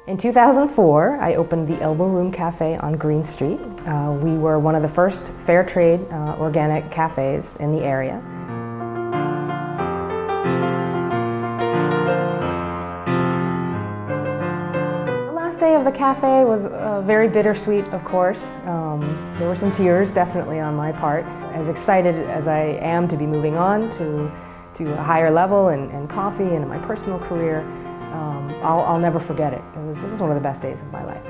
In 2004, I opened the Elbow Room Cafe on Green Street. We were one of the first fair trade organic cafes in the area. The last day of the cafe was very bittersweet, of course. There were some tears, definitely, on my part. As excited as I am to be moving on to a higher level in coffee and in my personal career, I'll never forget it. It was one of the best days of my life.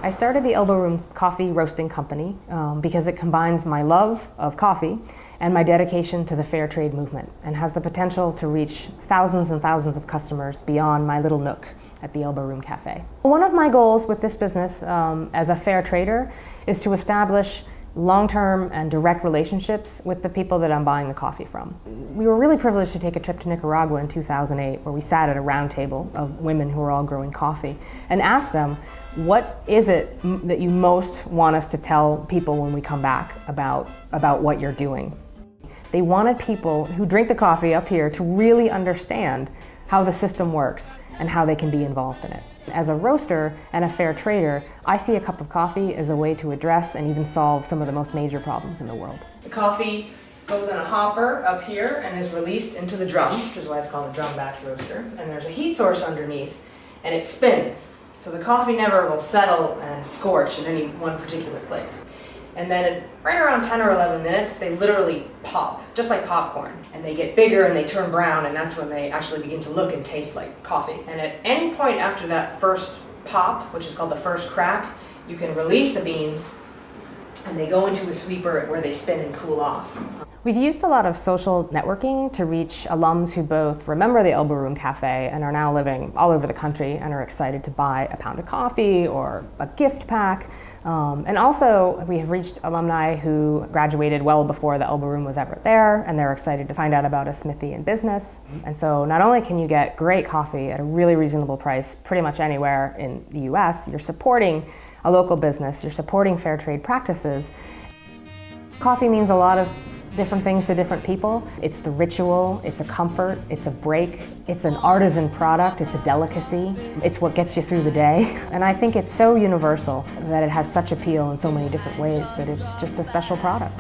I started the Elbow Room Coffee Roasting Company because it combines my love of coffee and my dedication to the fair trade movement, and has the potential to reach thousands and thousands of customers beyond my little nook at the Elbow Room Cafe. One of my goals with this business as a fair trader is to establish long-term and direct relationships with the people that I'm buying the coffee from. We were really privileged to take a trip to Nicaragua in 2008, where we sat at a round table of women who were all growing coffee and asked them, what is it that you most want us to tell people when we come back about what you're doing? They wanted people who drink the coffee up here to really understand how the system works and how they can be involved in it. As a roaster and a fair trader, I see a cup of coffee as a way to address and even solve some of the most major problems in the world. The coffee goes in a hopper up here and is released into the drum, which is why it's called a drum batch roaster. And there's a heat source underneath, and it spins. So the coffee never will settle and scorch in any one particular place. And then right around 10 or 11 minutes, they literally pop, just like popcorn. And they get bigger and they turn brown, and that's when they actually begin to look and taste like coffee. And at any point after that first pop, which is called the first crack, you can release the beans and they go into a sweeper where they spin and cool off. We've used a lot of social networking to reach alums who both remember the Elbow Room Cafe and are now living all over the country and are excited to buy a pound of coffee or a gift pack. And also, we have reached alumni who graduated well before the Elbow Room was ever there, and they're excited to find out about a smithy in business. And so not only can you get great coffee at a really reasonable price pretty much anywhere in the US, you're supporting a local business, you're supporting fair trade practices. Coffee means a lot of different things to different people. It's the ritual, it's a comfort, it's a break, it's an artisan product, it's a delicacy, it's what gets you through the day. And I think it's so universal that it has such appeal in so many different ways that it's just a special product.